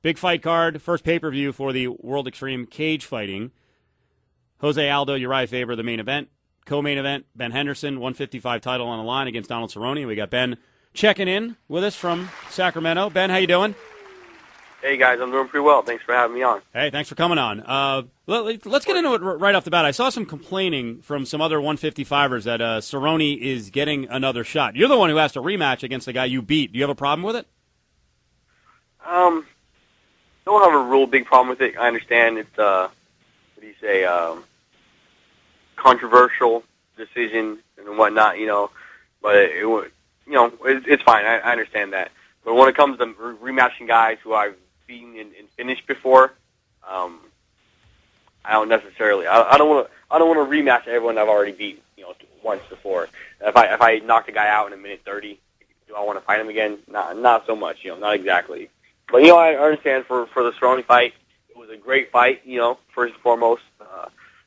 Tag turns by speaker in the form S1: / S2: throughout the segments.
S1: Big fight card, first pay-per-view for the World Extreme Cage Fighting. Jose Aldo, Uriah Faber, the main event. Co-main event, Ben Henderson, 155 title on the line against Donald Cerrone. We got Ben checking in with us from Sacramento. Ben, how you doing?
S2: Hey, guys, I'm doing pretty well. Thanks for having me on.
S1: Hey, thanks for coming on. Let's get into it right off the bat. I saw some complaining from some other 155ers that Cerrone is getting another shot. You're the one who has to rematch against the guy you beat. Do you have a problem with it?
S2: Don't have a real big problem with it. I understand it's, controversial decision and whatnot, but it's fine. I understand that. But when it comes to rematching guys who I've beaten and finished before, I don't necessarily. I don't want to rematch everyone I've already beat, once before. If I knock a guy out in a minute 30, do I want to fight him again? Not so much, not exactly. But I understand for the Cerrone fight, it was a great fight, first and foremost,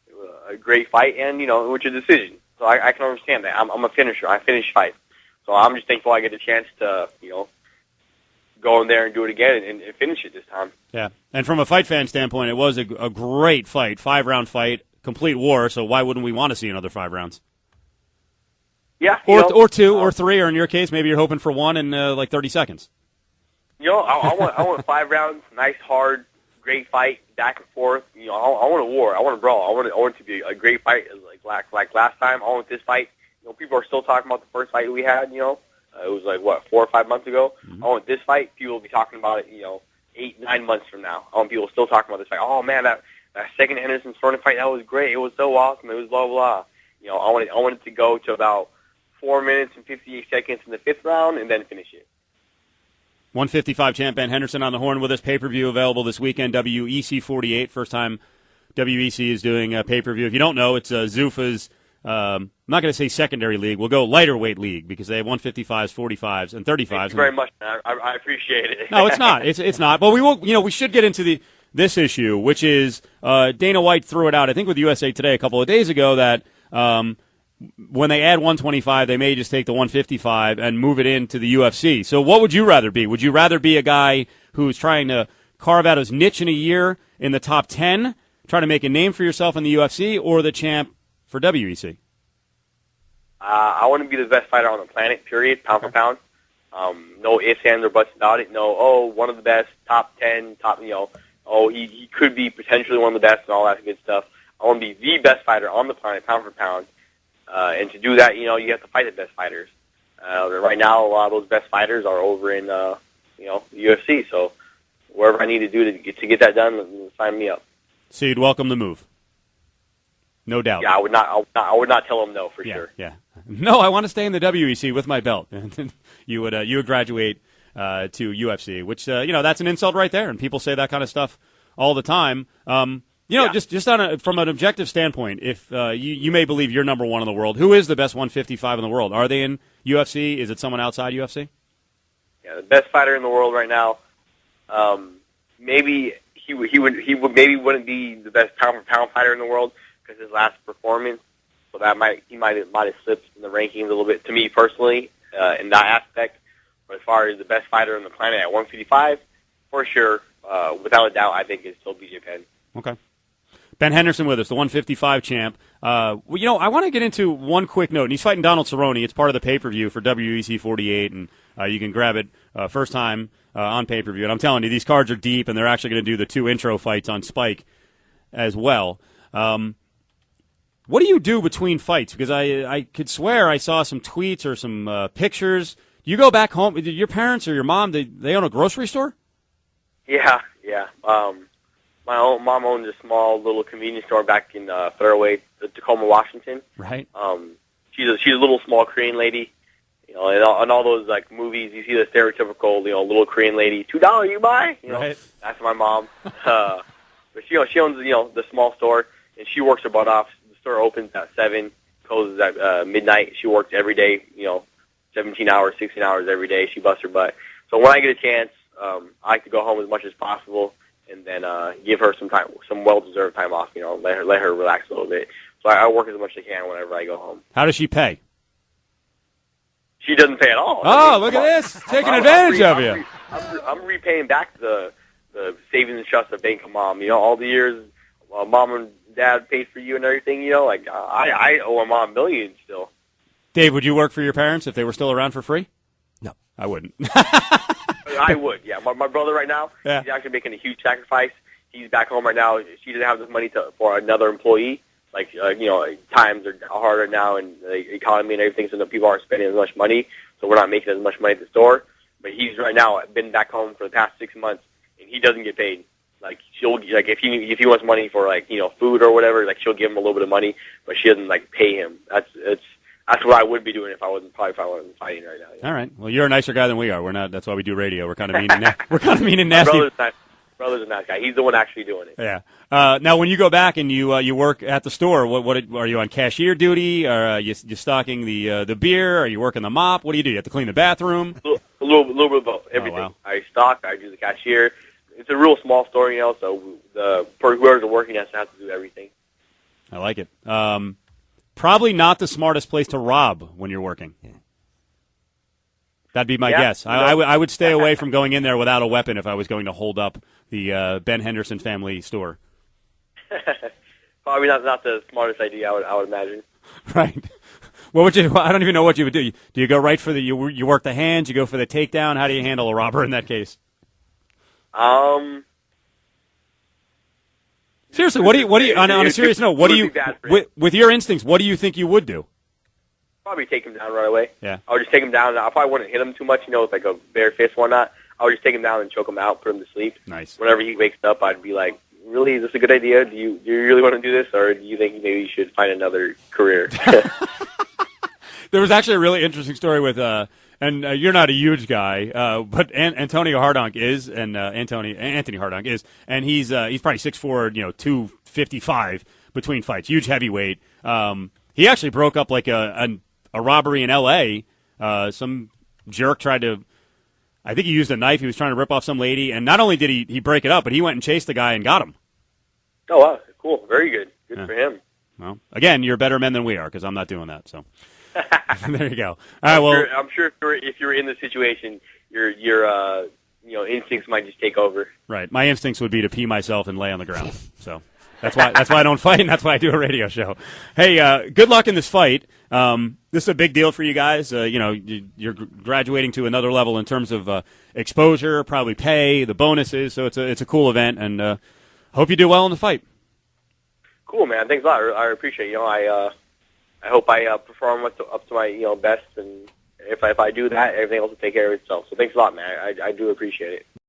S2: it was a great fight, and which is a decision. So I can understand that. I'm a finisher. I finish fights, so I'm just thankful I get a chance to go in there and do it again and finish it this time.
S1: Yeah, and from a fight fan standpoint, it was a great fight, 5-round fight, complete war, so why wouldn't we want to see another 5 rounds?
S2: Yeah.
S1: Or 2, or 3, or in your case, maybe you're hoping for 1 in like 30 seconds.
S2: I want 5 rounds, nice, hard, great fight, back and forth. I want a war. I want a brawl. I want it to be a great fight like last time. I want this fight. People are still talking about the first fight we had, it was 4 or 5 months ago. Mm-hmm. I want this fight. People will be talking about it, 8, 9 months from now. I want people still talking about this fight. Oh man, that second Henderson Cerrone fight, that was great. It was so awesome. It was blah blah. I want it to go to about 4 minutes and 58 seconds in the 5th round and then finish it.
S1: 155 champ Ben Henderson on the horn with us. Pay-per-view available this weekend. WEC 48. First time WEC is doing a pay-per-view. If you don't know, it's Zuffa's. I'm not going to say secondary league. We'll go lighter weight league because they have 155s, 45s, and 35s.
S2: Thank you very much, man. I appreciate it.
S1: No, it's not. It's not. But we will. We should get into this issue, which is Dana White threw it out. I think with USA Today a couple of days ago that when they add 125, they may just take the 155 and move it into the UFC. So what would you rather be? Would you rather be a guy who's trying to carve out his niche in a year in the top 10, try to make a name for yourself in the UFC, or the champ for WEC?
S2: I want to be the best fighter on the planet, period, pound for pound. No ifs, ands, or buts about it. No, one of the best, top 10, he could be potentially one of the best and all that good stuff. I want to be the best fighter on the planet, pound for pound. And to do that, you have to fight the best fighters. Right now, a lot of those best fighters are over in, the UFC. So wherever I need to do to get that done, sign me up.
S1: So you'd welcome the move? No doubt.
S2: Yeah, I would not tell them no for sure.
S1: Yeah. No, I want to stay in the WEC with my belt. you would graduate to UFC, which that's an insult right there, and people say that kind of stuff all the time. Just from an objective standpoint, if you may believe you're number 1 in the world, who is the best 155 in the world? Are they in UFC? Is it someone outside UFC?
S2: Yeah, the best fighter in the world right now. Maybe he wouldn't be the best pound for pound fighter in the world because his last performance. So that he might have slipped in the rankings a little bit to me personally in that aspect. But as far as the best fighter on the planet at 155, for sure, without a doubt, I think it's still BJ Penn.
S1: Okay. Ben Henderson with us, the 155 champ. I want to get into one quick note. And he's fighting Donald Cerrone. It's part of the pay-per-view for WEC 48, and you can grab it first time on pay-per-view. And I'm telling you, these cards are deep, and they're actually going to do the 2 intro fights on Spike as well. What do you do between fights? Because I could swear I saw some tweets or some pictures. Do you go back home? Did your parents or your mom, they own a grocery store?
S2: Yeah. My mom owns a small little convenience store back in Fairway, Tacoma, Washington.
S1: Right.
S2: She's a little small Korean lady. In all those movies, you see the stereotypical little Korean lady. $2 you buy.
S1: Right.
S2: That's my mom. But she owns the small store, and she works her butt off. The store opens at 7, closes at midnight. She works every day. 17 hours, 16 hours every day. She busts her butt. So when I get a chance, I like to go home as much as possible. And then give her some well-deserved time off. Let her relax a little bit. So I work as much as I can whenever I go home.
S1: How does she pay?
S2: She doesn't pay at all.
S1: Oh, look at this! Taking advantage of you.
S2: I'm repaying back the savings trust of being a mom. You know, all the years mom and dad paid for you and everything. You know, like I owe my mom millions still.
S1: Dave, would you work for your parents if they were still around for free?
S3: No.
S1: I wouldn't.
S2: I would, yeah. My brother right now,
S1: yeah.
S2: He's actually making a huge sacrifice. He's back home right now. She doesn't have this money for another employee. Like, you know, times are harder now, and the economy and everything, so people aren't spending as much money, so we're not making as much money at the store. But he's right now been back home for the past 6 months, and he doesn't get paid. Like, if he wants money for, like, you know, food or whatever, like, she'll give him a little bit of money, but she doesn't, like, pay him. That's what I would be doing if I wasn't fighting right now. Yeah.
S1: All right. Well, you're a nicer guy than we are. We're not. That's why we do radio. We're kind of mean and we're kind of mean and nasty.
S2: Brother's a nice guy. He's the one actually doing it.
S1: Yeah. Now, when you go back and you work at the store, what are you on cashier duty? Are you stocking the beer? Are you working the mop? What do? You have to clean the bathroom?
S2: A little bit of both. Everything.
S1: Oh, wow.
S2: I stock. I do the cashier. It's a real small store, you know. So whoever's working has to do everything.
S1: I like it. Probably not the smartest place to rob when you're working. Yeah. That'd be my guess. I would stay away from going in there without a weapon if I was going to hold up the Ben Henderson family store.
S2: Probably not the smartest idea, I would imagine.
S1: Right. What would you? I don't even know what you would do. Do you go right for you work the hands? You go for the takedown? How do you handle a robber in that case? Seriously, what do you on a serious note? What do you with your instincts? What do you think you would do?
S2: Probably take him down right away.
S1: Yeah,
S2: I would just take him down. I probably wouldn't hit him too much, you know, with like a bare fist, whatnot. I would just take him down and choke him out, put him to sleep.
S1: Nice.
S2: Whenever he wakes up, I'd be like, "Really, is this a good idea? Do you really want to do this, or do you think maybe you should find another career?"
S1: There was actually a really interesting story with and you're not a huge guy, but Antonio Hardonk is, and Anthony Hardonk is, and he's probably 6'4", 255 between fights, huge heavyweight. He actually broke up like a robbery in L.A. Some jerk tried to, I think he used a knife. He was trying to rip off some lady, and not only did he break it up, but he went and chased the guy and got him.
S2: Oh wow, cool, very good, good for him.
S1: Well, again, you're better men than we are because I'm not doing that. So. There you go. All right, well,
S2: I'm sure if you're in the situation, your instincts might just take over.
S1: Right. My instincts would be to pee myself and lay on the ground. So that's why I don't fight, and that's why I do a radio show. Hey, good luck in this fight. This is a big deal for you guys. You're graduating to another level in terms of exposure, probably pay, the bonuses. So it's a cool event, and hope you do well in the fight.
S2: Cool, man. Thanks a lot. I appreciate it. I hope I perform up to my best, and if I do that, everything else will take care of itself. So thanks a lot, man. I do appreciate it.